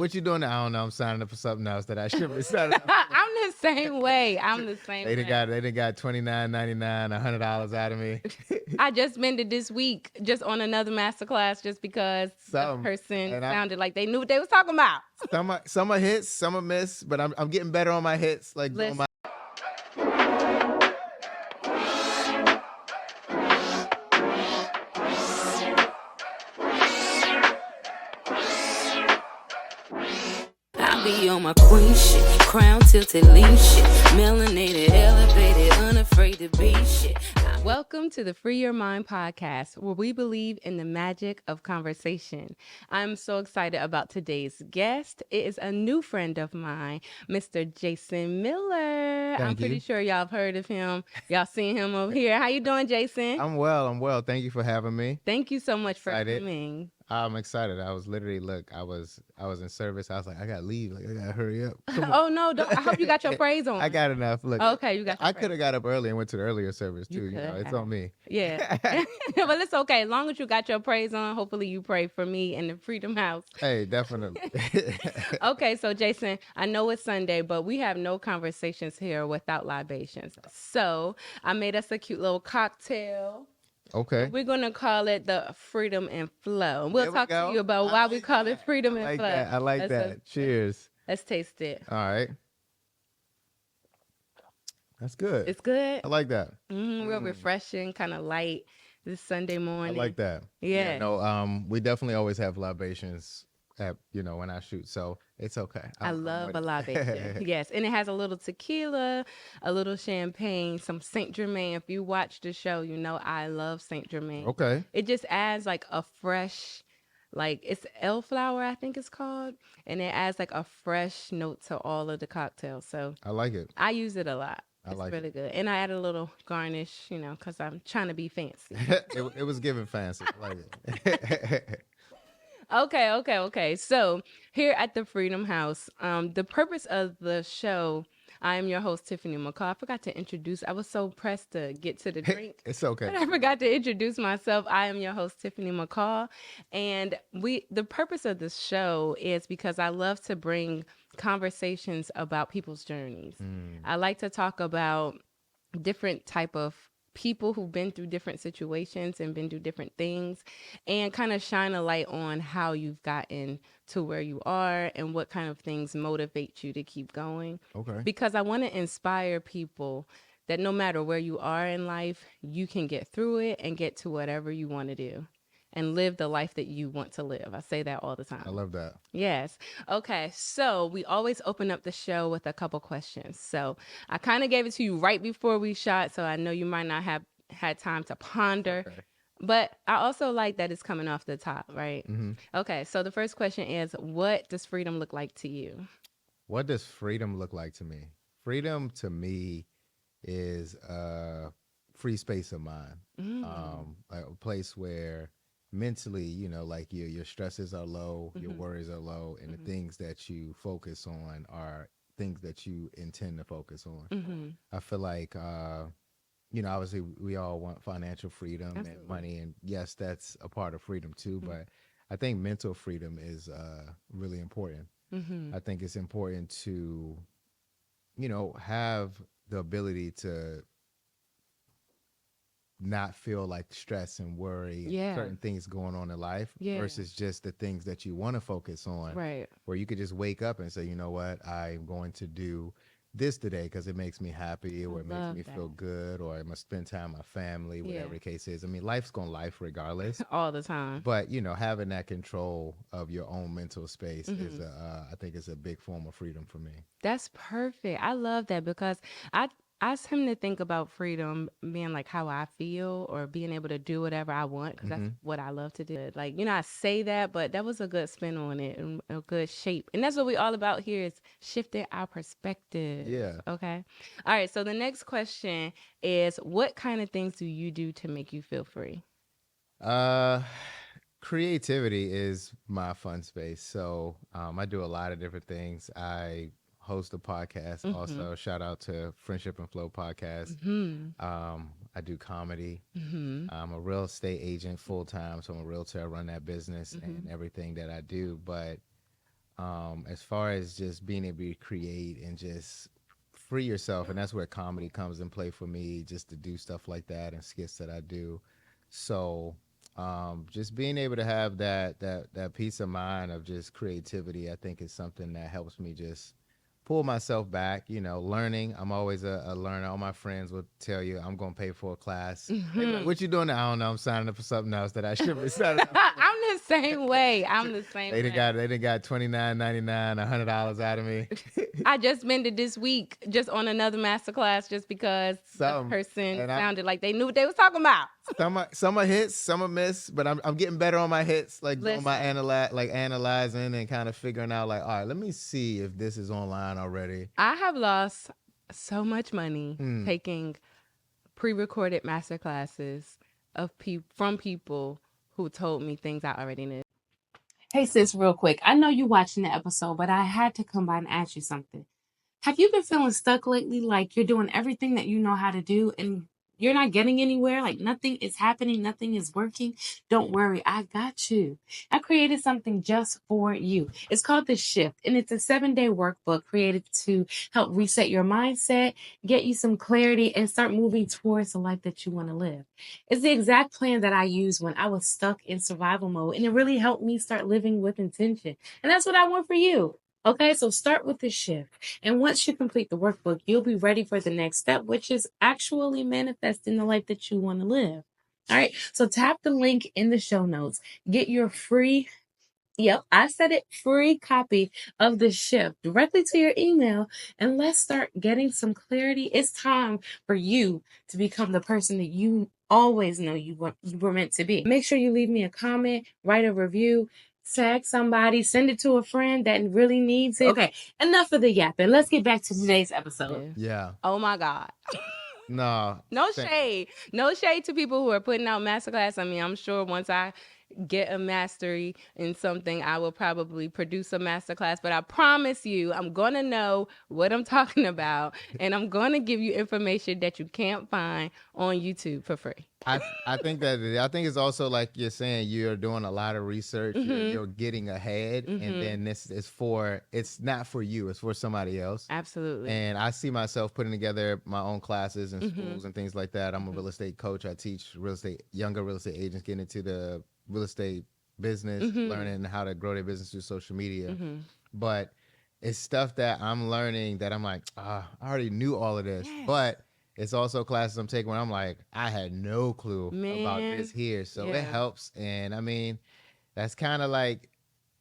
What you doing? I don't know. I'm signing up for something else that I should be signing up. I'm the same way. I'm the same They way. done got $29.99, $100 out of me. I just mended this week just on another masterclass just because the person And sounded like they knew what they was talking about. some are hits, some are miss, but I'm getting better on my hits. Like doing Listen. I be on my queen shit, crown tilted lean shit, melanated, elevated, unafraid to be shit. Welcome to the Free Your Mind podcast, where we believe in the magic of conversation. I'm so excited about today's guest. It is a new friend of mine, Mr. Jason Miller. I'm pretty sure y'all have heard of him. Y'all seen him over here. How you doing, Jason? I'm well. Thank you for having me. Thank you so much for coming. I'm excited. I was literally, I was in service. I was like, I gotta leave. Like, I gotta hurry up. Oh no! I hope you got your praise on. I got enough. Look, okay, you got. I could have got up early and went to the earlier service too. You know, it's on me. Yeah, but it's okay as long as you got your praise on. Hopefully, you pray for me in the Freedom House. Hey, definitely. Okay, so Jason, I know it's Sunday, but we have no conversations here without libations. So I made us a cute little cocktail. Okay. We're going to call it the Freedom and Flow. We'll talk to you about why we call it Freedom and Flow. I like that. Cheers. Let's taste it. All right. That's good. It's good? I like that. Real refreshing, kind of light this Sunday morning. I like that. Yeah. No, we definitely always have libations at, when I shoot, so it's okay. I love a libation. Yes, and it has a little tequila, a little champagne, some Saint Germain. If you watch the show, you know I love Saint Germain. Okay. It just adds like a fresh, like it's elflower, I think it's called, and it adds like a fresh note to all of the cocktails. So I like it. I use it a lot. It's really good. And I add a little garnish, because I'm trying to be fancy. it was giving fancy. I like it. Okay. So here at the Freedom House, the purpose of the show, I am your host, Tiffany McCall. I forgot to introduce. I was so pressed to get to the drink. It's okay. But I forgot to introduce myself. I am your host, Tiffany McCall. And the purpose of this show is because I love to bring conversations about people's journeys. I like to talk about different type of people who've been through different situations and been through different things and kind of shine a light on how you've gotten to where you are and what kind of things motivate you to keep going. Okay. Because I want to inspire people that no matter where you are in life, you can get through it and get to whatever you want to do and live the life that you want to live. I say that all the time. I love that. Yes. Okay. So we always open up the show with a couple questions. So I kind of gave it to you right before we shot, so I know you might not have had time to ponder. Okay. But I also like that it's coming off the top, right? Mm-hmm. Okay. So the first question is, what does freedom look like to you? What does freedom look like to me? Freedom to me is a free space of mind, like a place where mentally, like your stresses are low, your worries are low, and the things that you focus on are things that you intend to focus on. I feel like, obviously we all want financial freedom and money, and yes, that's a part of freedom too, but I think mental freedom is really important. I think it's important to, have the ability to not feel like stress and worry and certain things going on in life versus just the things that you want to focus on. Right. Where you could just wake up and say, you know what, I'm going to do this today because it makes me happy or it makes me feel good, or I must spend time with my family, whatever the case is. I mean, life's going to life regardless. All the time. But, having that control of your own mental space is, I think, is a big form of freedom for me. That's perfect. I love that because I asked him to think about freedom being like how I feel or being able to do whatever I want because that's what I love to do. Like, I say that, but that was a good spin on it and a good shape. And that's what we all about here is shifting our perspective. Yeah. Okay. All right. So the next question is, what kind of things do you do to make you feel free? Creativity is my fun space. So I do a lot of different things. I host a podcast also. Shout out to Friendship and Flow podcast. I do comedy. I'm a real estate agent full time, so I'm a realtor. I run that business and everything that I do. But as far as just being able to create and just free yourself, and that's where comedy comes in play for me, just to do stuff like that and skits that I do. So just being able to have that peace of mind of just creativity, I think is something that helps me just pull myself back, learning. I'm always a learner. All my friends will tell you I'm going to pay for a class. They be like, what you doing now? I don't know. I'm signing up for something else that I should be signing up for. I'm the same way. I'm the same They way. done got $29.99, $100 out of me. I just been to this week just on another masterclass just because the person sounded like they knew what they was talking about. Some are hits, some are miss, but I'm getting better on my hits, like Listen. on my analyzing and kind of figuring out like, all right, let me see if this is online already. I have lost so much money taking pre-recorded masterclasses from people who told me things I already knew. Hey sis, real quick. I know you watching the episode, but I had to come by and ask you something. Have you been feeling stuck lately? Like you're doing everything that you know how to do and you're not getting anywhere? Like nothing is happening, nothing is working? Don't worry, I got you. I created something just for you. It's called The Shift, and it's a 7-day workbook created to help reset your mindset, get you some clarity, and start moving towards the life that you want to live. It's the exact plan that I used when I was stuck in survival mode, and it really helped me start living with intention. And that's what I want for you. Okay, so start with The Shift. And once you complete the workbook, you'll be ready for the next step, which is actually manifesting the life that you want to live. All right, so tap the link in the show notes. Get your free, I said it, free copy of The Shift directly to your email, and let's start getting some clarity. It's time for you to become the person that you always know you were meant to be. Make sure you leave me a comment, write a review, tag somebody, send it to a friend that really needs it. Okay, enough of the yapping. Let's get back to today's episode. Yeah. Oh my God. No shade. No shade to people who are putting out masterclass. I mean, I'm sure once I get a mastery in something, I will probably produce a masterclass. But I promise you, I'm going to know what I'm talking about. And I'm going to give you information that you can't find on YouTube for free. I think it's also like you're saying, you're doing a lot of research, you're getting ahead, and then it's not for you, it's for somebody else. Absolutely. And I see myself putting together my own classes in schools and things like that. I'm a real estate coach. I teach younger real estate agents getting into the real estate business, learning how to grow their business through social media. But it's stuff that I'm learning that I'm like, I already knew all of this. Yes. But it's also classes I'm taking where I'm like, I had no clue about this here. So it helps. And I mean, that's kind of like,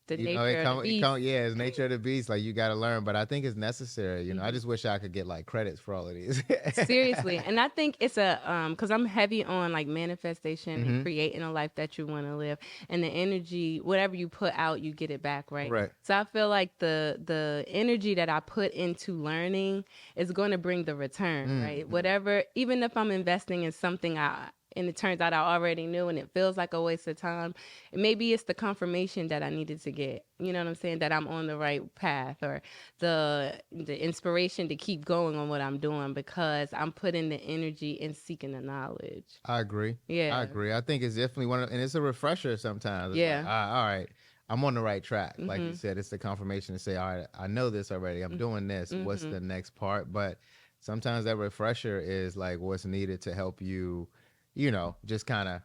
the nature of the beast. It's nature of the beast. Like you got to learn, but I think it's necessary. I just wish I could get like credits for all of these. Seriously. And I think it's because I'm heavy on like manifestation and creating a life that you want to live, and the energy, whatever you put out, you get it back. Right. So I feel like the energy that I put into learning is going to bring the return, right? Whatever, even if I'm investing in something and it turns out I already knew and it feels like a waste of time, maybe it's the confirmation that I needed to get, you know what I'm saying, that I'm on the right path, or the inspiration to keep going on what I'm doing because I'm putting the energy in seeking the knowledge. I agree. Yeah. I agree. I think it's definitely and it's a refresher sometimes. It's like, all right, I'm on the right track. Like you said, it's the confirmation to say, all right, I know this already. I'm doing this. What's the next part? But sometimes that refresher is like what's needed to help you, just kind of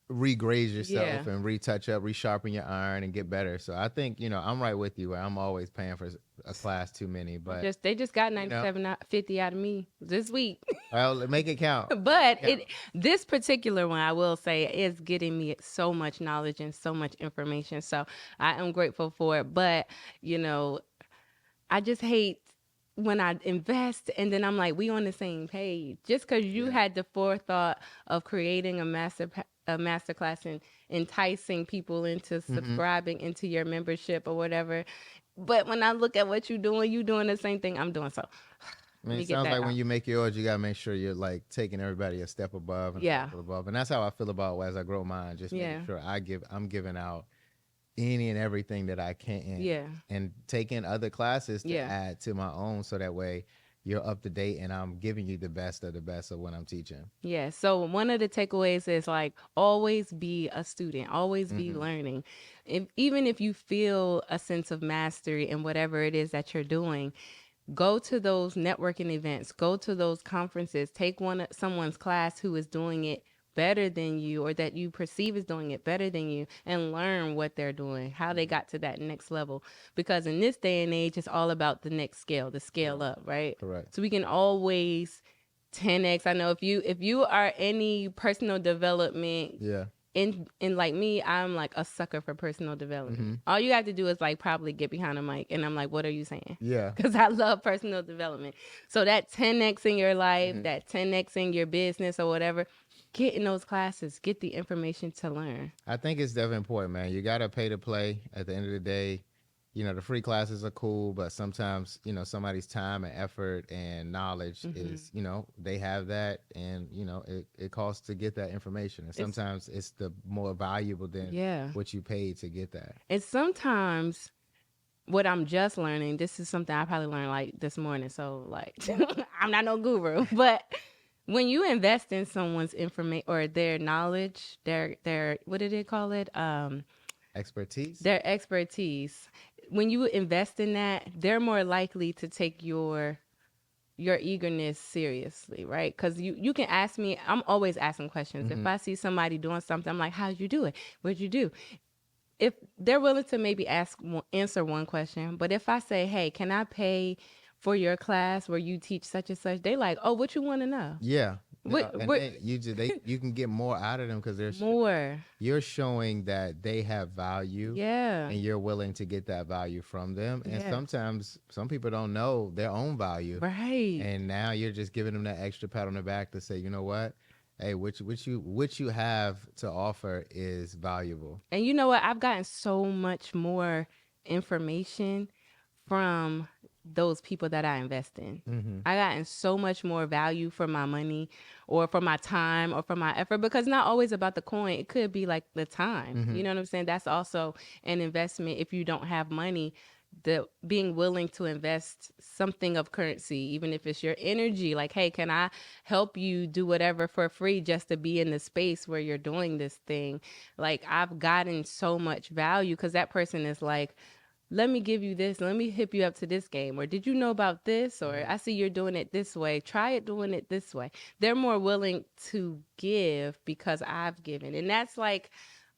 regrade yourself and retouch up, resharpen your iron and get better. So I think, I'm right with you where I'm always paying for a class too many, but they just got 97.50 out of me this week. Well, make it count. But this particular one, I will say, is getting me so much knowledge and so much information. So I am grateful for it. But, I just hate when I invest and then I'm like, we on the same page. Just because you had the forethought of creating a masterclass and enticing people into subscribing into your membership or whatever. But when I look at what you're doing the same thing I'm doing. So I mean, it sounds like when you make yours, you got to make sure you're like taking everybody a step above and a step above. And that's how I feel about as I grow mine. Just making sure I'm giving out any and everything that I can, and taking other classes to add to my own, so that way, you're up to date and I'm giving you the best of the best of what I'm teaching. Yeah. So one of the takeaways is like always be a student, always be learning. Even if you feel a sense of mastery in whatever it is that you're doing, go to those networking events, go to those conferences, take someone's class who is doing it better than you or that you perceive is doing it better than you and learn what they're doing, how they got to that next level. Because in this day and age, it's all about the next scale, the scale up, right? Correct. So we can always 10x. I know if you are any personal development Yeah. in like me, I'm like a sucker for personal development. All you have to do is like probably get behind a mic and I'm like, what are you saying? Yeah. Because I love personal development. So that 10x in your life, that 10x in your business or whatever, get in those classes, get the information to learn. I think it's definitely important, man. You got to pay to play at the end of the day. You know, the free classes are cool, but sometimes, you know, somebody's time and effort and knowledge is, you know, they have that and, you know, it costs to get that information. And sometimes it's the more valuable than what you paid to get that. And sometimes what I'm just learning, this is something I probably learned like this morning. So like, I'm not no guru, but when you invest in someone's information or their knowledge, their what did they call it? Expertise. Their expertise. When you invest in that, they're more likely to take your eagerness seriously, right? Because you can ask me. I'm always asking questions. If I see somebody doing something, I'm like, how'd you do it? What'd you do? If they're willing to maybe answer one question, but if I say, hey, can I pay for your class where you teach such and such, they like, oh, what you want to know? Yeah. What- And what- you can get more out of them because they're More. you're showing that they have value. Yeah. And you're willing to get that value from them. And Yeah. sometimes some people don't know their own value. Right. And now you're just giving them that extra pat on the back to say, you know what? Hey, what you have to offer is valuable. And you know what? I've gotten so much more information from those people that I invest in. I gotten so much more value for my money or for my time or for my effort because it's not always about the coin. It could be like the time. You know what I'm saying? That's also an investment if you don't have money. The being willing to invest something of currency, even if it's your energy, like, hey, can I help you do whatever for free just to be in the space where you're doing this thing? Like, I've gotten so much value because that person is like, let me give you this. Let me hip you up to this game. Or did you know about this? Or I see you're doing it this way. Try it doing it this way. They're more willing to give because I've given. And that's like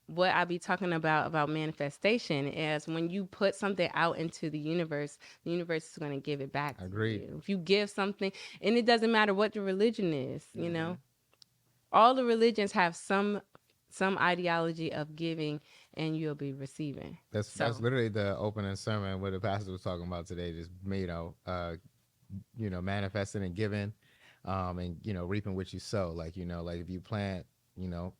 what I be talking about manifestation is when you put something out into the universe is going to give it back Agreed. to you. If you give something, and it doesn't matter what the religion is, you know, all the religions have some ideology of giving and you'll be receiving. That's literally the opening sermon what the pastor was talking about today. Just manifesting and giving, and reaping what you sow. Like like if you plant, corn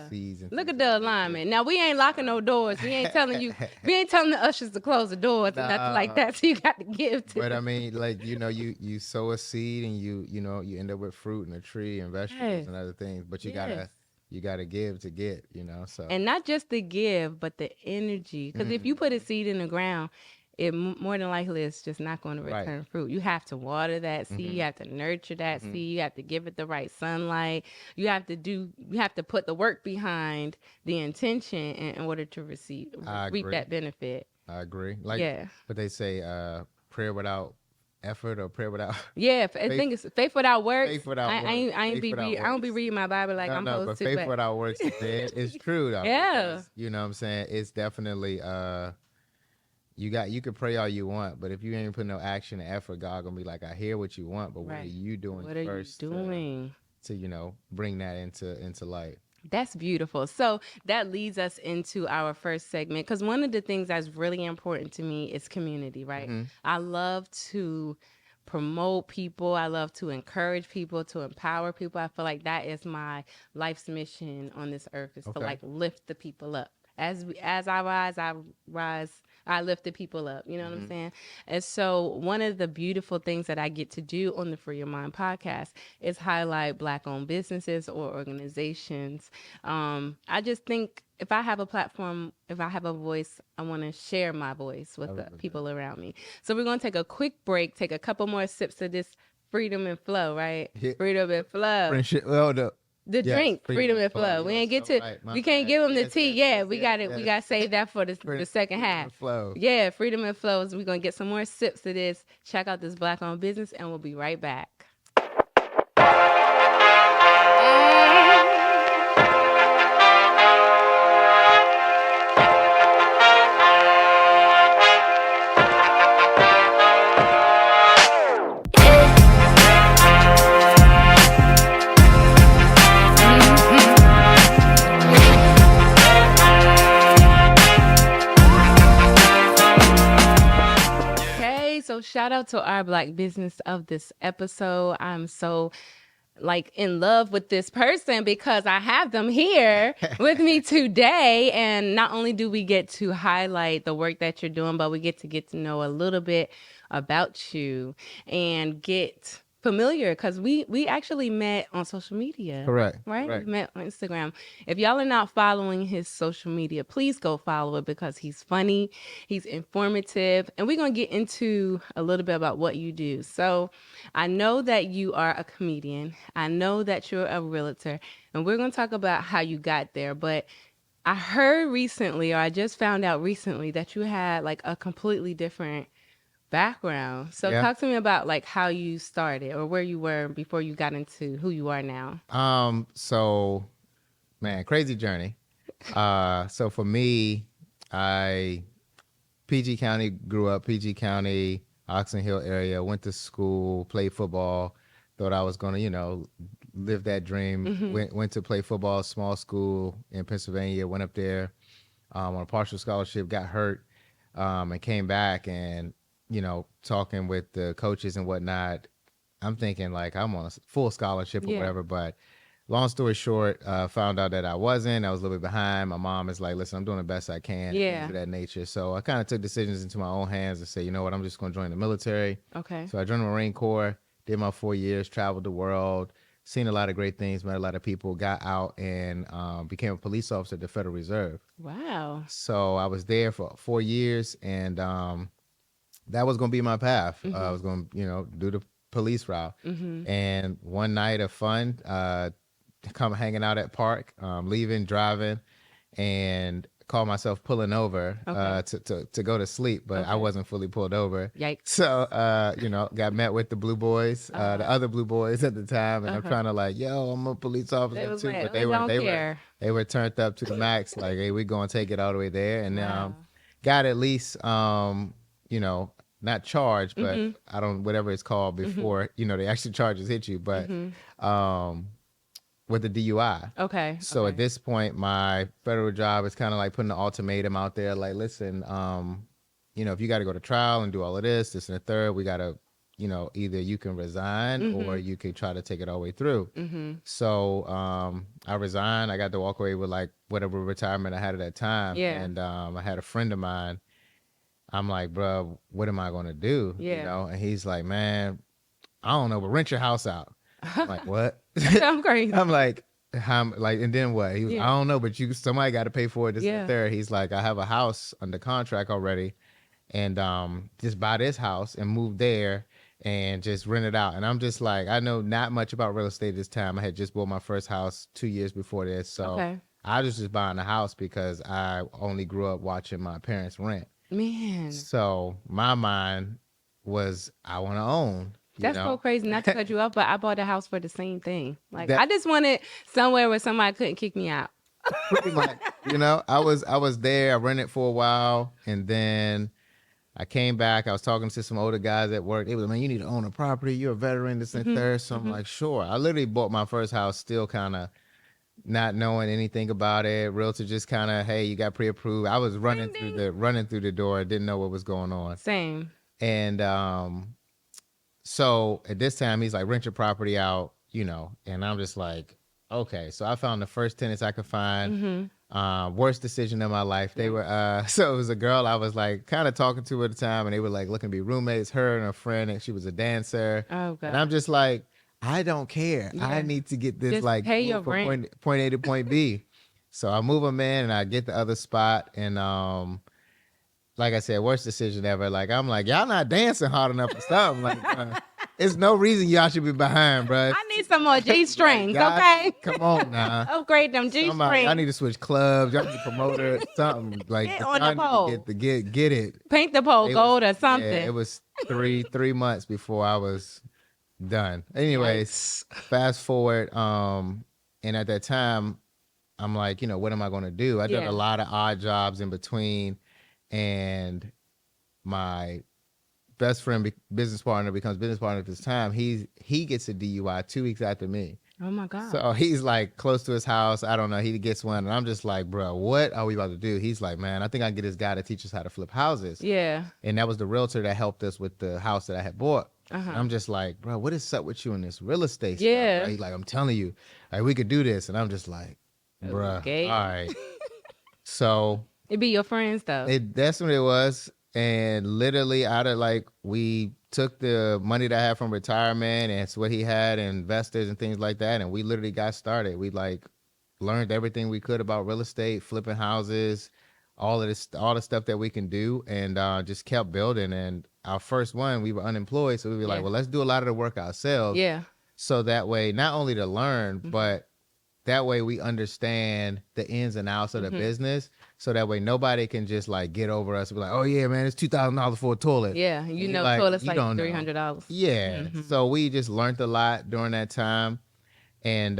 seeds. And Look at the alignment. Now we ain't locking no doors. We ain't telling the ushers to close the doors and nothing like that. So you got to give to. But I mean, like you sow a seed and you end up with fruit and a tree and vegetables and other things. But you gotta give to get. So and not just the give, but the energy. Because if you put a seed in the ground, it more than likely is just not going to return fruit. You have to water that seed. You have to nurture that seed. You have to give it the right sunlight. You have to put the work behind the intention in order to reap that benefit. I agree. But they say prayer without effort or prayer without I think it's faith without works. Faith without works. I don't be reading my Bible like I'm supposed but to. Faith without works is dead. It's true though. Yeah. You know what I'm saying? It's definitely you could pray all you want, but if you ain't putting no action and effort, God gonna be like, I hear what you want, but what are you doing What are first you doing to bring that into light? That's beautiful. So that leads us into our first segment because one of the things that's really important to me is community, right? I love to promote people. I love to encourage people, to empower people. I feel like that is my life's mission on this earth is to like lift the people up. As I rise I lifted people up. You know what I'm saying? And so one of the beautiful things that I get to do on the Free Your Mind podcast is highlight Black-owned businesses or organizations. I just think if I have a platform, if I have a voice, I want to share my voice with the people around me. So we're going to take a quick break, take a couple more sips of this freedom and flow, right? Yeah. Freedom and flow. Friendship. Well, The yes, drink, freedom and flow. We Yes, ain't get all to, right, my we can't bad. give them the Yes, tea. yes, Yeah, yes, we yes, got it. yes. We got to save that for the second Freedom half. and flow. Yeah, freedom and flow. We're going to get some more sips of this. Check out this Black-owned business, and we'll be right back. Okay, so shout out to our Black business of this episode. I'm so in love with this person because I have them here with me today. And not only do we get to highlight the work that you're doing, but we get to know a little bit about you and get familiar because we actually met on social media. Correct. Right? Correct. We met on Instagram. If y'all are not following his social media, please go follow it because he's funny, he's informative, and we're going to get into a little bit about what you do. So I know that you are a comedian. I know that you're a realtor, and we're going to talk about how you got there. But I heard recently, or I just found out recently, that you had like a completely different background. So Yeah. talk to me about like how you started or where you were before you got into who you are now. So, man, crazy journey. So for me, I PG County, grew up PG County, Oxon Hill area, went to school, played football, thought I was gonna, live that dream. Went to play football, small school in Pennsylvania, went up there on a partial scholarship, got hurt, and came back and, talking with the coaches and whatnot. I'm thinking like I'm on a full scholarship or Yeah. whatever, but long story short, found out that I wasn't. I was a little bit behind. My mom is like, listen, I'm doing the best I can. Yeah. Things of that nature. So I kind of took decisions into my own hands and say, you know what, I'm just going to join the military. Okay. So I joined the Marine Corps, did my 4 years, traveled the world, seen a lot of great things, met a lot of people, got out and became a police officer at the Federal Reserve. Wow. So I was there for 4 years and that was going to be my path. I was going to, do the police route. And one night of fun, come hanging out at park, leaving, driving, and call myself pulling over to go to sleep, but I wasn't fully pulled over. Yikes. So, got met with the blue boys, the other blue boys at the time, and I'm trying to like, yo, I'm a police officer They was too, like, but they were turned up to the max, like, hey, we're gonna take it all the way there, and got at least, not charged, but I don't, whatever it's called before, the actual charges hit you, but with the DUI. Okay. So okay. at this point, my federal job is kind of like putting an ultimatum out there, like, listen, if you got to go to trial and do all of this and the third, we got to, either you can resign or you can try to take it all the way through. So I resigned. I got to walk away with like whatever retirement I had at that time. Yeah. And I had a friend of mine. I'm like, bro, what am I going to do? Yeah. And he's like, man, I don't know, but rent your house out. I'm like, what? I'm crazy. I'm like, and then what? He was, Yeah. I don't know, but somebody got to pay for it. This and Yeah. the third. He's like, I have a house under contract already, and just buy this house and move there and just rent it out. And I'm just like, I know not much about real estate this time. I had just bought my first house 2 years before this, so Okay. I was just buying a house because I only grew up watching my parents rent. Man, So my mind was, I want to own. that's so crazy. Not to cut you off, but I bought a house for the same thing. Like That- I just wanted somewhere where somebody couldn't kick me out. Pretty much, I was there. I rented for a while, and then I came back. I was talking to some older guys at work. They was like, man, you need to own a property. You're a veteran, this and third. So I'm like, sure. I literally bought my first house, still kind of not knowing anything about it. Realtor just kind of, hey, you got pre-approved. I was running through the door. Didn't know what was going on. Same. And so at this time, he's like, rent your property out, and I'm just like, okay. So I found the first tenants I could find. Worst decision of my life. They were so it was a girl I was like kind of talking to at the time, and they were like looking to be roommates, her and a friend, and she was a dancer. Oh And God. I'm just like, I don't care. I Yeah. need to get this Just like pay your move from rent. point A to point B. So I move them in and I get the other spot, and like I said, worst decision ever. Like I'm like, y'all not dancing hard enough or something. Like it's no reason y'all should be behind, bro. I need some more G strings, God, okay? Come on now. Upgrade them G Somebody, y'all strings. need to switch clubs. Y'all need to promote her, something like Get y'all on the need to pole. get it. Paint the pole It gold was- or something. Yeah, it was three months before I was done. Anyways, fast forward, and at that time, I'm like, what am I gonna do? I did Yeah. a lot of odd jobs in between, and my best friend, business partner, becomes business partner at this time. He gets a DUI 2 weeks after me. Oh my God. So he's like close to his house. I don't know. He gets one, and I'm just like, bro, what are we about to do? He's like, man, I think I can get this guy to teach us how to flip houses. Yeah. And that was the realtor that helped us with the house that I had bought. Uh-huh. And I'm just like, bro, what is up with you in this real estate Yeah. stuff? Right? He's like, I'm telling you, like, we could do this. And I'm just like, bruh, Okay. all right. So It be your friends though. that's what it was. And literally out of like, we took the money that I had from retirement and it's what he had, investors and things like that. And we literally got started. We like learned everything we could about real estate, flipping houses, all of this, all the stuff that we can do, and just kept building. And our first one, we were unemployed. So we were like, Yeah. well, let's do a lot of the work ourselves. Yeah. So that way, not only to learn, Mm-hmm. but that way we understand the ins and outs of the Mm-hmm. business. So that way nobody can just like get over us and be like, oh yeah, man, it's $2,000 for a toilet. Yeah. You And know, like, toilet's you like don't know. $300. Yeah. Mm-hmm. So we just learned a lot during that time. And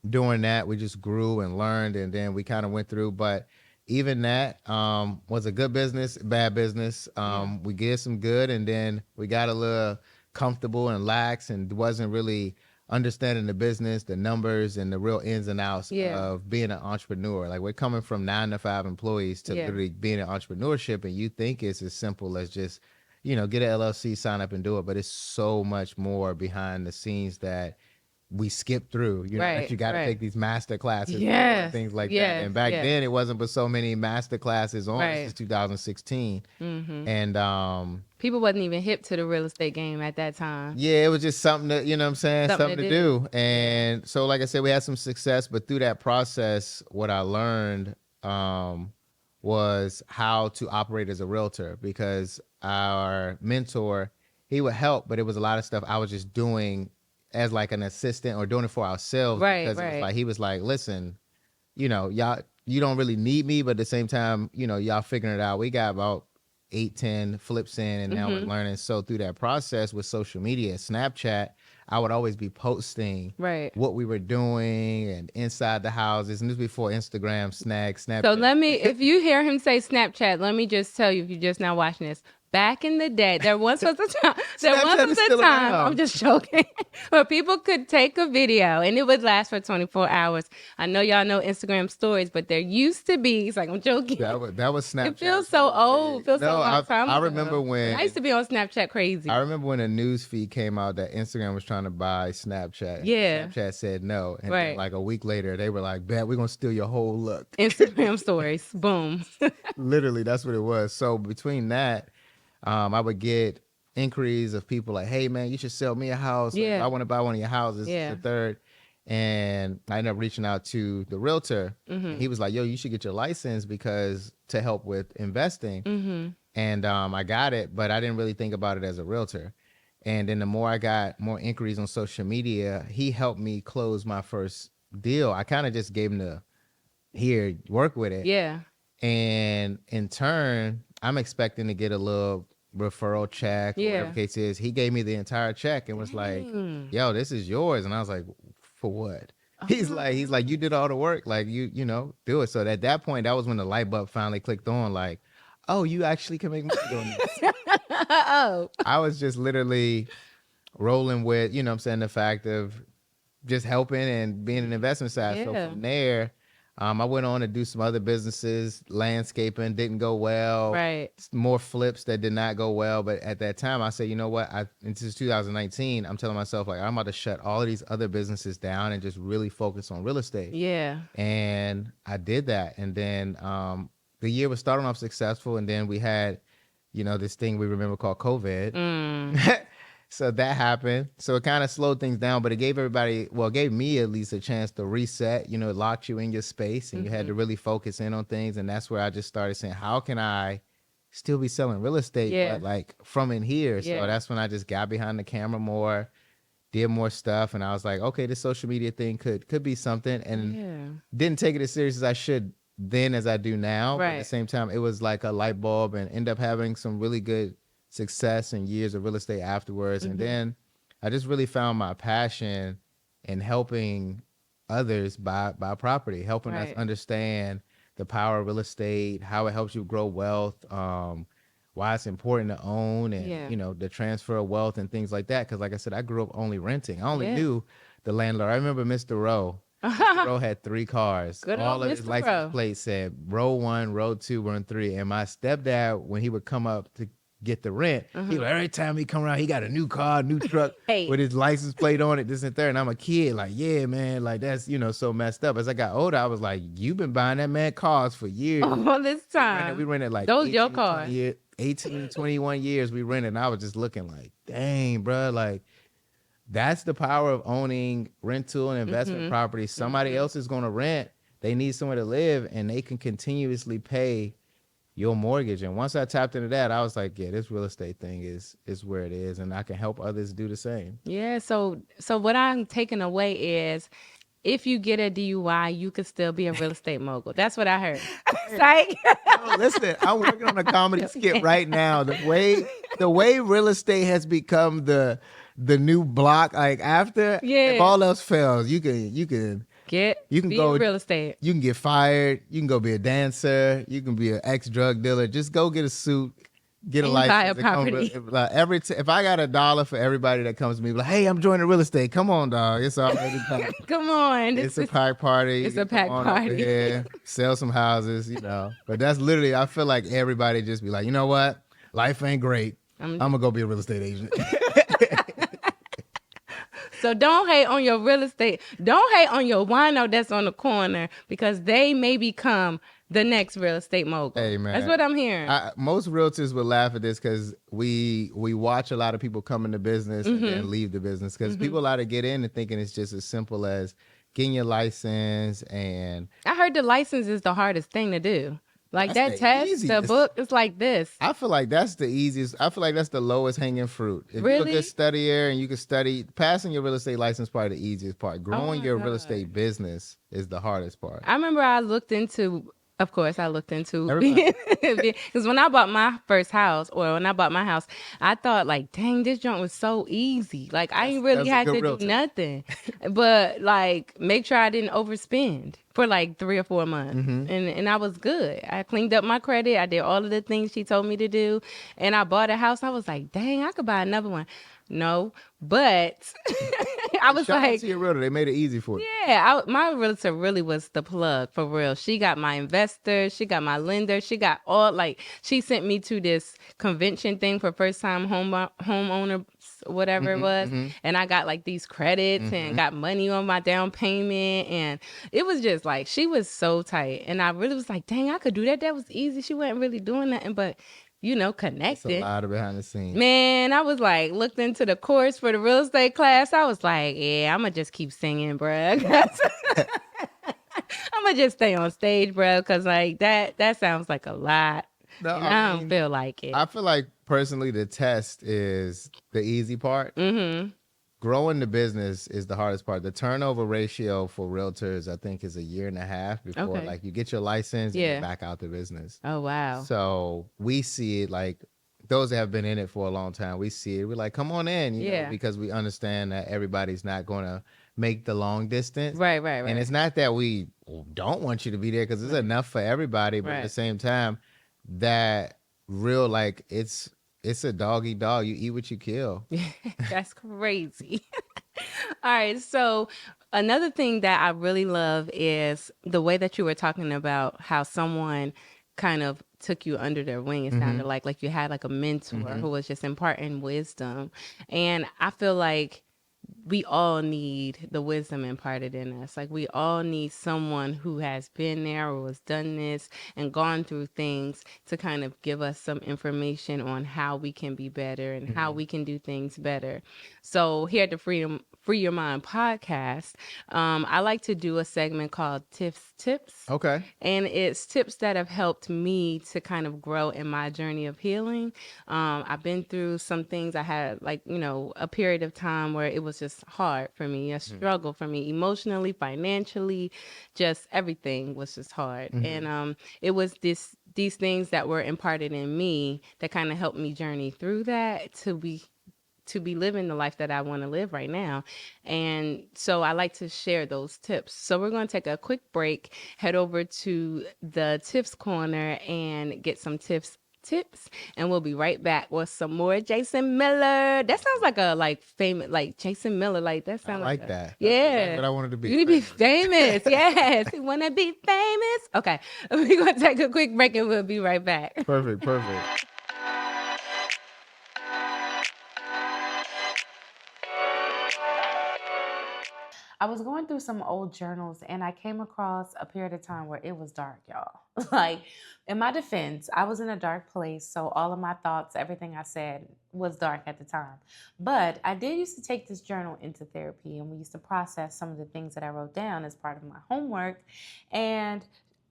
doing that, we just grew and learned, and then we kind of went through. But even that was a good business, bad business. We did some good, and then we got a little comfortable and lax and wasn't really understanding the business, the numbers, and the real ins and outs of being an entrepreneur. Like we're coming from 9 to 5 employees to literally being an entrepreneurship, and you think it's as simple as just, get an LLC, sign up and do it. But it's so much more behind the scenes that we skip through, Right, that you got to right. take these master classes, Yes, things like that. yes, And back yes. then it wasn't but so many master classes on. Right. This is 2016. Mm-hmm. And People wasn't even hip to the real estate game at that time. yeah, it was just something to, something to to do. And so, like I said, we had some success, but through that process, what I learned was how to operate as a realtor, because our mentor, he would help, but it was a lot of stuff I was just doing as like an assistant or doing it for ourselves. Right, Because it was right. like, he was like, listen, y'all, you don't really need me, but at the same time, y'all figuring it out. We got about 8-10 flips in, and now we're learning. So through that process with social media, Snapchat, I would always be posting Right. what we were doing and inside the houses. And this was before Instagram, Snapchat. So if you hear him say Snapchat, let me just tell you, if you're just now watching this, back in the day, there once was a time. Snapchat is still around. I'm just joking, where people could take a video and it would last for 24 hours. I know y'all know Instagram stories, but there used to be. It's like, I'm joking. that was Snapchat. It feels so old. It feels so long time I ago. remember when I used to be on Snapchat crazy. I remember when a news feed came out that Instagram was trying to buy Snapchat. Yeah. Snapchat said no. And Right. then like a week later, they were like, bet we're going to steal your whole look. Instagram stories, boom. Literally, that's what it was. So between that, I would get inquiries of people like, hey, man, you should sell me a house. Like, Yeah. I want to buy one of your houses. Yeah. The third. And I ended up reaching out to the realtor. He was like, yo, you should get your license because to help with investing. And I got it, but I didn't really think about it as a realtor. And then the more I got more inquiries on social media, he helped me close my first deal. I kind of just gave him the, here, work with it. Yeah. And in turn, I'm expecting to get a little referral check or whatever the case is. He gave me the entire check and was like, yo, this is yours. And I was like, for what? He's like, you did all the work. Like, you do it. So at that point, that was when the light bulb finally clicked on. Like, oh, you actually can make money doing this. Oh. I was just literally rolling with, the fact of just helping and being an investment side. So Yeah. from there, I went on to do some other businesses, landscaping didn't go well. Right. More flips that did not go well. But at that time, I said, you know what? This is 2019. I'm telling myself, like, I'm about to shut all of these other businesses down and just really focus on real estate. Yeah. And I did that. And then the year was starting off successful. And then we had, this thing we remember called COVID. So that happened. So it kind of slowed things down, but it gave it gave me at least a chance to reset. It locked you in your space and you had to really focus in on things. And that's where I just started saying, how can I still be selling real estate, but like from in here? Yeah. So that's when I just got behind the camera more, did more stuff. And I was like, okay, this social media thing could be something. And didn't take it as serious as I should then as I do now. But at the same time, it was like a light bulb and end up having some really good success and years of real estate afterwards. And then I just really found my passion in helping others buy property, helping us understand the power of real estate, how it helps you grow wealth, why it's important to own and, the transfer of wealth and things like that. Because like I said, I grew up only renting. I only knew the landlord. I remember Mr. Rowe. Mr. Rowe had 3 cars. Good All old of his Mr. license Rowe. plates said row 1, row 2, row 3. And my stepdad, when he would come up to get the rent, he would, every time he come around, he got a new car, new truck with his license plate on it, this and that. And I'm a kid, like, yeah, man, like that's, so messed up. As I got older, I was like, you've been buying that man cars for years. All this time. We rented like those 18, your cars. 18, 21 years we rented. And I was just looking like, dang, bro, like that's the power of owning rental and investment property. Somebody else is going to rent. They need somewhere to live and they can continuously pay your mortgage. And once I tapped into that, I was like, yeah, this real estate thing is where it is, and I can help others do the same. Yeah, so what I'm taking away is if you get a DUI, you could still be a real estate mogul. That's what I heard. Like, No, listen, I'm working on a comedy skit right now. The way real estate has become the new block, like after if all else fails, you can be go in real estate. You can get fired. You can go be a dancer. You can be an ex-drug dealer. Just go get a suit, get a And license. buy a and come property. if I got $1 for everybody that comes to me, like, hey, I'm joining real estate. Come on, dog. It's already done. Come on. It's a packed party. It's a Come packed on over party. here, sell some houses, But that's literally, I feel like everybody just be like, you know what? Life ain't great. I'm gonna go be a real estate agent. So don't hate on your real estate. Don't hate on your wino that's on the corner because they may become the next real estate mogul. Hey, man. That's what I'm hearing. Most realtors would laugh at this because we watch a lot of people come into business and then leave the business because people allow to get in and thinking it's just as simple as getting your license. And I heard the license is the hardest thing to do. Like That's that the test, the easiest. book is like this. I feel like that's the easiest. I feel like that's the lowest hanging fruit. If you're a Really? good studier and you can study, passing your real estate license is probably the easiest part. Growing my your real God. estate business is the hardest part. I remember I looked into because Everybody. when I bought my first house or when I bought my house, I thought like, dang, this joint was so easy. Like I ain't really that's a had good to realtor. do nothing, but like make sure I didn't overspend for like 3 or 4 months, and I was good. I cleaned up my credit. I did all of the things she told me to do, and I bought a house. I was like, dang, I could buy another one. No, but I was Shout out like, to your realtor. They made it easy for you. yeah, my realtor really was the plug for real. She got my investor, she got my lender, she got all she sent me to this convention thing for first time homeowner, whatever it was, and I got like these credits and got money on my down payment, and it was just like she was so tight, and I really was like, dang, I could do that. That was easy. She wasn't really doing nothing, but It's a connected. lot of behind the scenes. Man, I was like, looked into the course for the real estate class. I was like, yeah, I'm going to just keep singing, bruh. I'm going to just stay on stage, bruh, because like that sounds like a lot. No, And I don't feel like it. I feel like personally the test is the easy part. Growing the business is the hardest part. The turnover ratio for realtors, I think, is 1.5 years before Okay. like you get your license and Yeah. you back out the business. Oh, wow. So we see it like those that have been in it for a long time. We see it. We're like, come on in, you know, because we understand that everybody's not going to make the long distance. Right. And it's not that we don't want you to be there because it's enough for everybody. But at the same time, that real like it's a dog eat dog. You eat what you kill. That's crazy. All right. So Another thing that I really love is the way that you were talking about how someone kind of took you under their wing. It Mm-hmm. sounded like you had like a mentor Mm-hmm. who was just imparting wisdom. And I feel like we all need the wisdom imparted in us. Like we all need someone who has been there or has done this and gone through things to kind of give us some information on how we can be better and how we can do things better. So here at the Free Your Mind podcast, I like to do a segment called Tips. Okay. And it's tips that have helped me to kind of grow in my journey of healing. I've been through some things. I had a period of time where it was just hard for me, a struggle for me emotionally, financially, just everything was just hard. Mm-hmm. And it was these things that were imparted in me that kind of helped me journey through that to be living the life that I want to live right now. And so I like to share those tips. So we're going to take a quick break, head over to the tips corner and get some tips, and we'll be right back with some more Jason Miller. That sounds like a famous Jason Miller. Like that I sounds like like that. That's yeah. exactly what I wanted to be. You need to be famous. Yes. You want to be famous? Okay. We're going to take a quick break and we'll be right back. Perfect. Perfect. I was going through some old journals and I came across a period of time where it was dark, y'all. Like, in my defense, I was in a dark place, so all of my thoughts, everything I said was dark at the time. But I did used to take this journal into therapy, and we used to process some of the things that I wrote down as part of my homework. And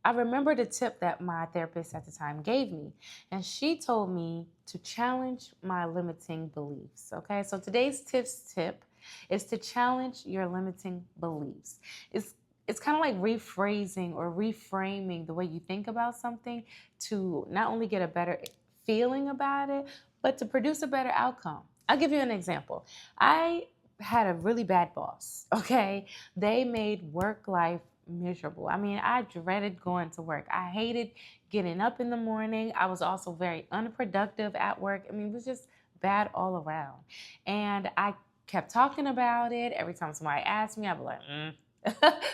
I remember the tip that my therapist at the time gave me, and she told me to challenge my limiting beliefs. Okay, so today's tip is to challenge your limiting beliefs. It's kind of like rephrasing or reframing the way you think about something to not only get a better feeling about it, but to produce a better outcome. I'll give you an example. I had a really bad boss, okay? They made work life miserable. I mean, I dreaded going to work. I hated getting up in the morning. I was also very unproductive at work. I mean, it was just bad all around. And I kept talking about it. Every time somebody asked me, I'd be like,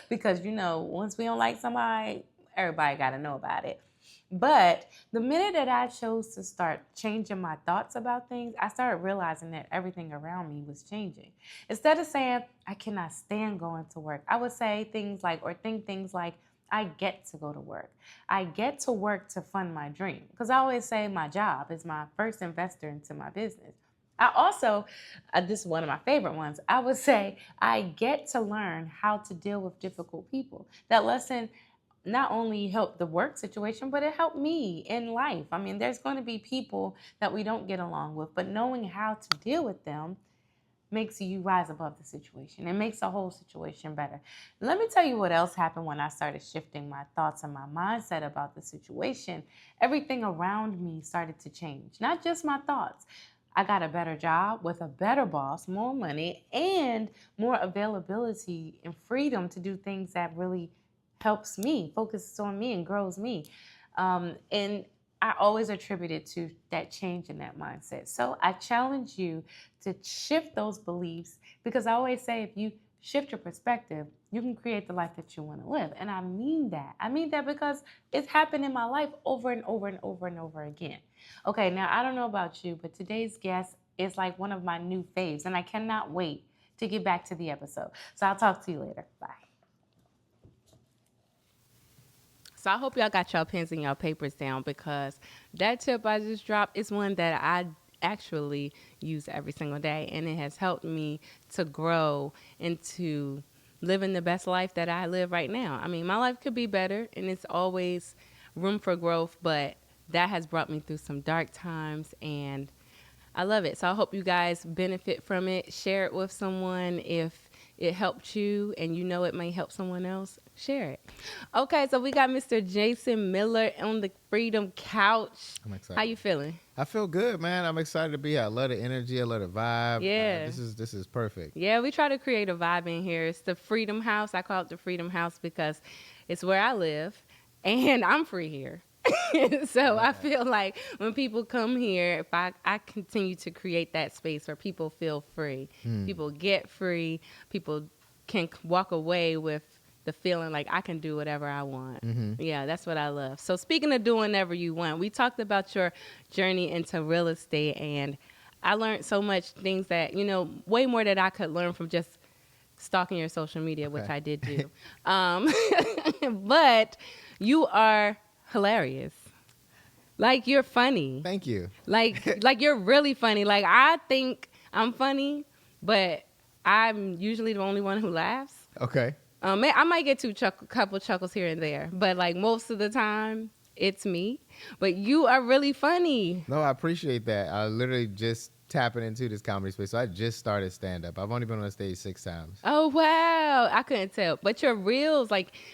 because, once we don't like somebody, everybody got to know about it. But the minute that I chose to start changing my thoughts about things, I started realizing that everything around me was changing. Instead of saying, I cannot stand going to work, I would say things like, or think things like, I get to go to work. I get to work to fund my dream. Because I always say my job is my first investor into my business. I also, this is one of my favorite ones, I would say I get to learn how to deal with difficult people. That lesson not only helped the work situation, but it helped me in life. I mean, there's going to be people that we don't get along with, but knowing how to deal with them makes you rise above the situation. It makes the whole situation better. Let me tell you what else happened when I started shifting my thoughts and my mindset about the situation. Everything around me started to change, not just my thoughts. I got a better job with a better boss, more money, and more availability and freedom to do things that really helps me, focuses on me, and grows me. And I always attribute it to that change in that mindset. So I challenge you to shift those beliefs, because I always say if you shift your perspective, you can create the life that you want to live. And I mean that. I mean that because it's happened in my life over and over and over and over again. Okay, now I don't know about you, but today's guest is like one of my new faves, and I cannot wait to get back to the episode. So I'll talk to you later. Bye. So I hope y'all got y'all pens and y'all papers down, because that tip I just dropped is one that I actually use every single day, and it has helped me to grow into living the best life that I live right now. I mean, my life could be better, and it's always room for growth, but that has brought me through some dark times, and I love it. So I hope you guys benefit from it. Share it with someone if it helped you and it may help someone else. Share it. Okay, so we got Mr. Jason Miller on the Freedom Couch. I'm excited. How you feeling? I feel good, man. I'm excited to be here. I love the energy. I love the vibe. Yeah. This is perfect. Yeah, we try to create a vibe in here. It's the Freedom House. I call it the Freedom House because it's where I live, and I'm free here. So I feel like when people come here, if I continue to create that space where people feel free, people get free, people can walk away with the feeling like I can do whatever I want. Yeah, that's what I love. So speaking of doing whatever you want, we talked about your journey into real estate, and I learned so much things that, way more that I could learn from just stalking your social media, which I did do. But you are hilarious. Like, you're funny. Thank you. Like you're really funny. Like, I think I'm funny, but I'm usually the only one who laughs. Okay. I might get couple chuckles here and there, but like most of the time, it's me. But you are really funny. No, I appreciate that. I literally just tapping into this comedy space. So I just started stand-up. I've only been on stage 6 times. Oh, wow. I couldn't tell. But your reels,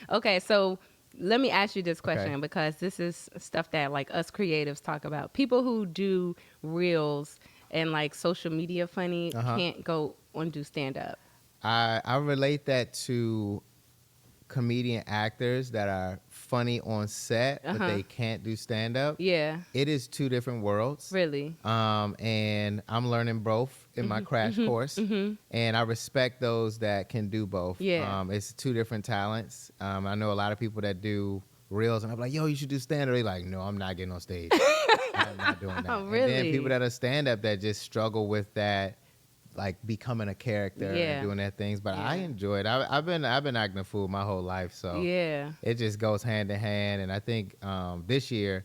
okay, so let me ask you this question, because this is stuff that like us creatives talk about. People who do reels and like social media funny can't go on do stand-up. I relate that to comedian actors that are funny on set, but they can't do stand-up. Yeah. It is 2 different worlds. Really? And I'm learning both in my crash course. And I respect those that can do both. Yeah. It's 2 different talents. I know a lot of people that do reels, and I'm like, yo, you should do stand-up. They're like, no, I'm not getting on stage. I'm not doing that. Oh, really? And then people that are stand-up that just struggle with that, like becoming a character and doing that things, but I enjoy it. I've been acting a fool my whole life, so it just goes hand in hand. And I think this year,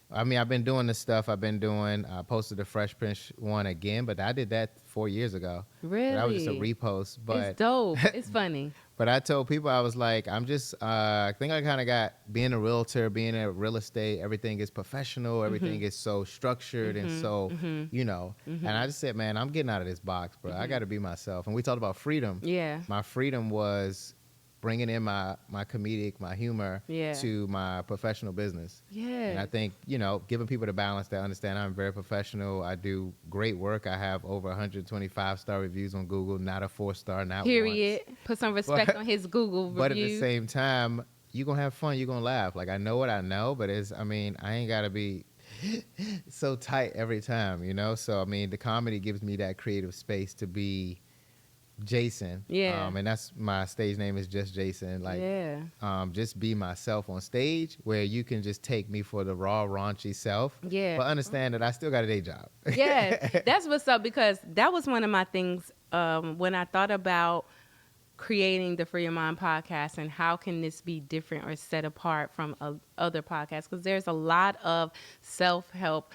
I've been doing the stuff I've been doing. I posted the Fresh Prince one again, but I did that 4 years ago. Really? That was just a repost. But it's dope. It's funny. But I told people, I was like, I'm just, I think I kind of got, being a realtor, being in real estate, everything is professional, everything is so structured and so, and I just said, man, I'm getting out of this box, bro. I got to be myself. And we talked about freedom. Yeah. My freedom was bringing in my comedic, my humor to my professional business. Yeah. And I think, giving people the balance to understand I'm very professional. I do great work. I have over 125-star reviews on Google, not a 4-star, not Period. once. Put some respect on his Google review. But at the same time, you're going to have fun. You're going to laugh. Like, I know what I know, but I ain't got to be so tight every time, So, the comedy gives me that creative space to be Jason. Yeah. And that's my stage name is just Jason. Like, just be myself on stage, where you can just take me for the raw, raunchy self. Yeah. But understand that I still got a day job. Yeah. That's what's up, because that was one of my things when I thought about creating the Free Your Mind podcast and how can this be different or set apart from other podcasts, because there's a lot of self-help,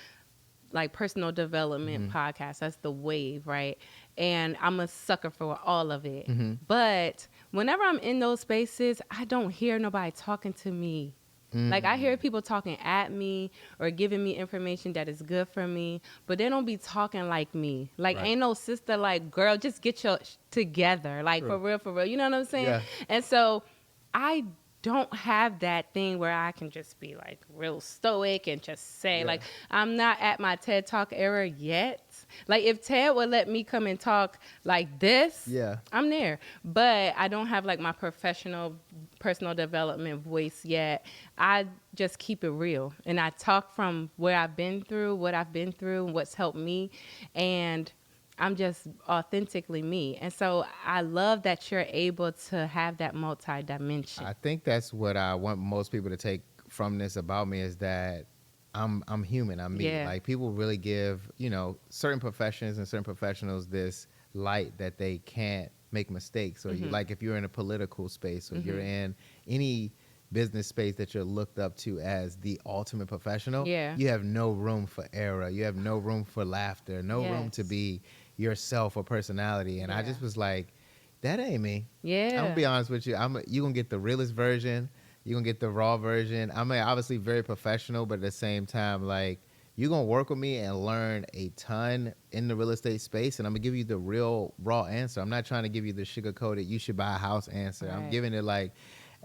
like personal development podcasts. That's the wave, right? And I'm a sucker for all of it. But whenever I'm in those spaces, I don't hear nobody talking to me. Like, I hear people talking at me or giving me information that is good for me, but they don't be talking like me. Like, ain't no sister, like, girl, just get your together. Like, for real. You know what I'm saying? Yeah. And so I don't have that thing where I can just be like real stoic and just say like, I'm not at my TED Talk era yet. Like, if Ted would let me come and talk like this, I'm there. But I don't have like my professional personal development voice yet. I just keep it real, and I talk from where I've been through, what I've been through, and what's helped me, and I'm just authentically me. And so I love that you're able to have that multi-dimension. I think that's what I want most people to take from this about me, is that I'm human. I'm me. Yeah. Like, people really give, certain professions and certain professionals this light that they can't make mistakes. Or you, like, if you're in a political space, or you're in any business space that you're looked up to as the ultimate professional, you have no room for error. You have no room for laughter, no room to be yourself or personality. And I just was like, that ain't me. I'm gonna be honest with you. You gonna get the realest version. You're gonna get the raw version. I'm obviously very professional, but at the same time, like, you're gonna work with me and learn a ton in the real estate space, and I'm gonna give you the real raw answer. I'm not trying to give you the sugar-coated, you should buy a house answer. I'm giving it like,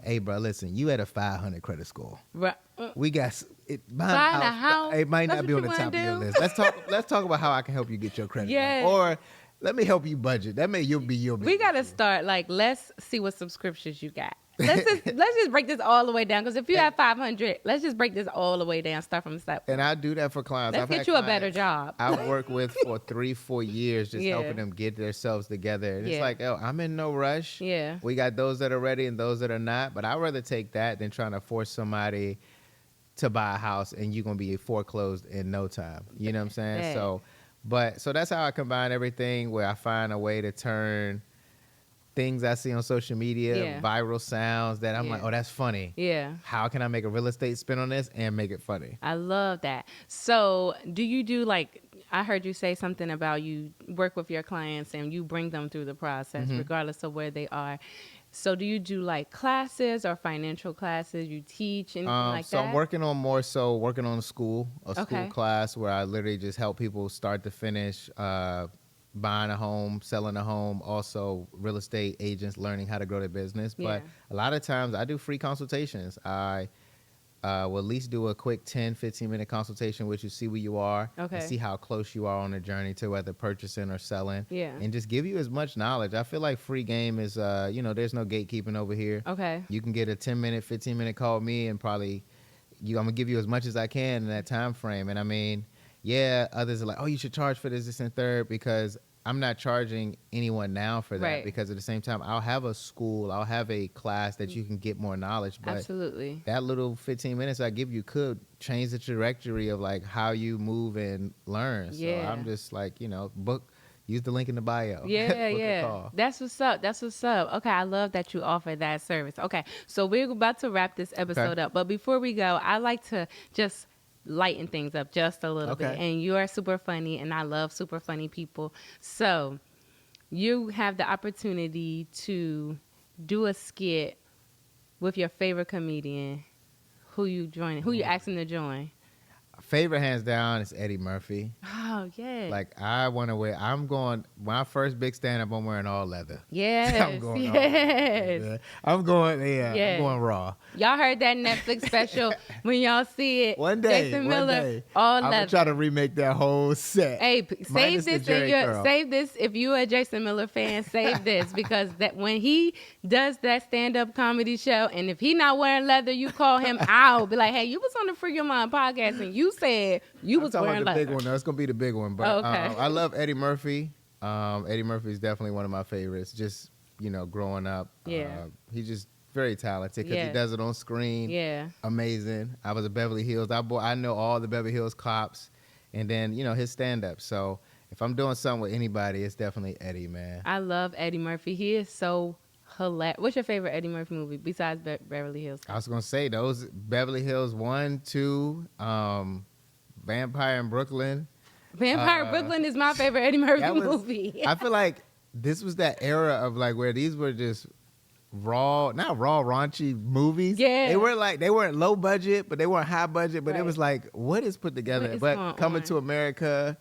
hey, bro, listen, you had a 500 credit score. Right. We got it. Buying a house. It might not be on the top of your list. Let's talk about how I can help you get your credit. Or let me help you budget. That may be your. We gotta start, like, let's see what subscriptions you got. let's just break this all the way down. Because if you have 500, let's just break this all the way down. Start from the step. And I do that for clients. Let's get you a better job. I've worked with for 3-4 years, just helping them get themselves together. And it's like, oh, I'm in no rush. Yeah. We got those that are ready and those that are not. But I'd rather take that than trying to force somebody to buy a house and you're going to be foreclosed in no time. You know what I'm saying? Yeah. So that's how I combine everything, where I find a way to turn things I see on social media, viral sounds that I'm like, oh, that's funny. Yeah. How can I make a real estate spin on this and make it funny? I love that. So do you do like, I heard you say something about you work with your clients and you bring them through the process regardless of where they are. So do you do like classes or financial classes? You teach anything like that? So I'm working on a school class where I literally just help people start to finish, buying a home, selling a home, also real estate agents learning how to grow their business. But a lot of times I do free consultations. I will at least do a quick 10, 15-minute consultation with you, see where you are, and see how close you are on the journey to whether purchasing or selling, and just give you as much knowledge. I feel like free game is, there's no gatekeeping over here. Okay. You can get a 10-minute, 15-minute call with me and probably I'm going to give you as much as I can in that time frame. And I mean, others are like, oh, you should charge for this, and third, because I'm not charging anyone now for that, because at the same time, I'll have a school, I'll have a class that you can get more knowledge. But absolutely, that little 15 minutes I give you could change the trajectory of like how you move and learn. So I'm just like, use the link in the bio. Yeah. That's what's up. Okay, I love that you offer that service. Okay, so we're about to wrap this episode up. But before we go, I like to just lighten things up just a little bit. And you are super funny, and I love super funny people. So you have the opportunity to do a skit with your favorite comedian. Who you asking to join? Favorite hands down is Eddie Murphy. Oh, yeah. Like when my first big stand up, I'm wearing all leather. Yes. I'm going I'm going raw. Y'all heard that Netflix special when y'all see it. One day. Jason Miller, all leather. I'm going to try to remake that whole set. Hey, save this if you're a Jason Miller fan, save this, because that when he does that stand-up comedy show, and if he not wearing leather, you call him out. Be like, hey, you was on the Free Your Mind podcast and you said you was wearing leather. Big one. That's going to be the big one. But I love Eddie Murphy. Eddie Murphy is definitely one of my favorites. Just, growing up. He's just very talented because he does it on screen. Yeah. Amazing. I was a Beverly Hills. I know all the Beverly Hills cops. And then, his stand-up. So if I'm doing something with anybody, it's definitely Eddie, man. I love Eddie Murphy. He is so hilarious. What's your favorite Eddie Murphy movie besides Beverly Hills? I was going to say those Beverly Hills 1, 2, Vampire in Brooklyn. Vampire Brooklyn is my favorite Eddie Murphy movie. I feel like this was that era of like where these were just raunchy movies. Yeah. They weren't low budget, but they weren't high budget, but it was like, what is put together? But Coming to America,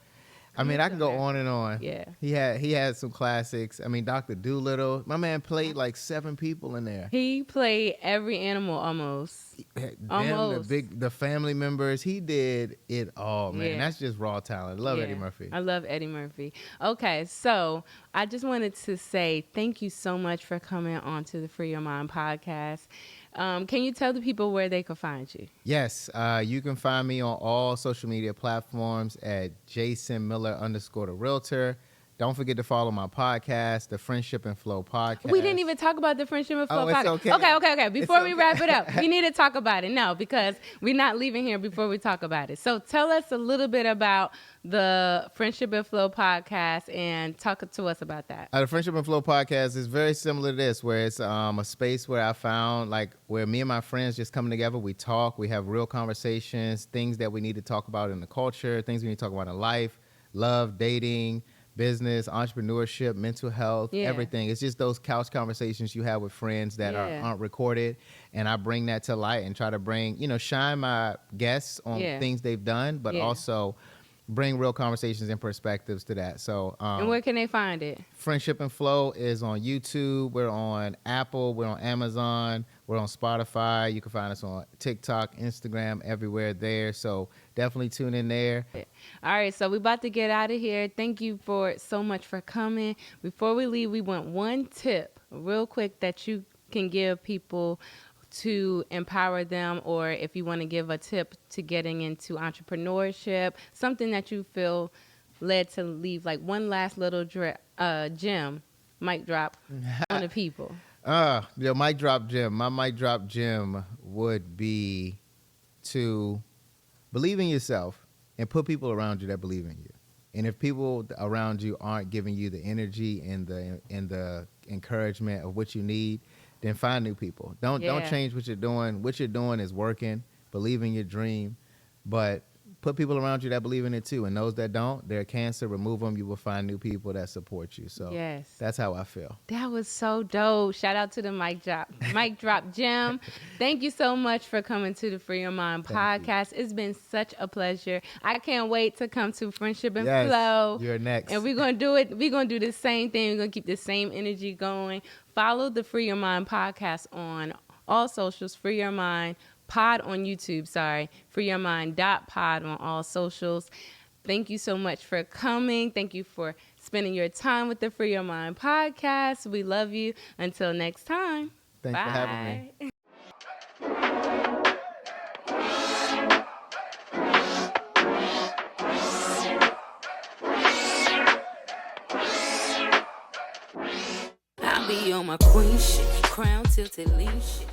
I mean, I can go on and on. Yeah. He had some classics. I mean, Dr. Dolittle. My man played like 7 people in there. He played every animal almost. The family members. He did it all, man. Yeah. That's just raw talent. I love Eddie Murphy. I love Eddie Murphy. Okay, so I just wanted to say thank you so much for coming on to the Free Your Mind podcast. Can you tell the people where they can find you? Yes, you can find me on all social media platforms at Jason Miller _ the Realtor. Don't forget to follow my podcast, the Friendship and Flow podcast. We didn't even talk about the Friendship and Flow podcast. Okay. Before we wrap it up, we need to talk about it now because we're not leaving here before we talk about it. So tell us a little bit about the Friendship and Flow podcast and talk to us about that. The Friendship and Flow podcast is very similar to this, where it's a space where I found where me and my friends just come together. We talk, we have real conversations, things that we need to talk about in the culture, things we need to talk about in life, love, dating, business, entrepreneurship, mental health, everything. It's just those couch conversations you have with friends that aren't recorded. And I bring that to light and try to bring, shine my guests on things they've done, but also bring real conversations and perspectives to that. So, and where can they find it? Friendship and Flow is on YouTube. We're on Apple. We're on Amazon. We're on Spotify. You can find us on TikTok, Instagram, everywhere there. So definitely tune in there. All right, so we're about to get out of here. Thank you so much for coming. Before we leave, we want one tip real quick that you can give people to empower them, or if you want to give a tip to getting into entrepreneurship, something that you feel led to leave, like one last little gem, mic drop on the people. Your mic drop gem. My mic drop gem would be to believe in yourself and put people around you that believe in you. And if people around you aren't giving you the energy and the encouragement of what you need, then find new people. Don't change what you're doing. What you're doing is working. Believe in your dream, but put people around you that believe in it too. And those that don't, they're cancer. Remove them. You will find new people that support you. So that's how I feel. That was so dope. Shout out to the mic drop Jim. Thank you so much for coming to the Free Your Mind podcast. It's been such a pleasure. I can't wait to come to Friendship and Flow. You're next. And we're going to do it. We're going to do the same thing. We're going to keep the same energy going. Follow the Free Your Mind podcast on all socials. Free Your Mind Pod on YouTube, freeyourmind.pod on all socials. Thank you so much for coming. Thank you for spending your time with the Free Your Mind podcast. We love you. Until next time. Thanks for having me. I be on my queen shit, crown tilted lean shit.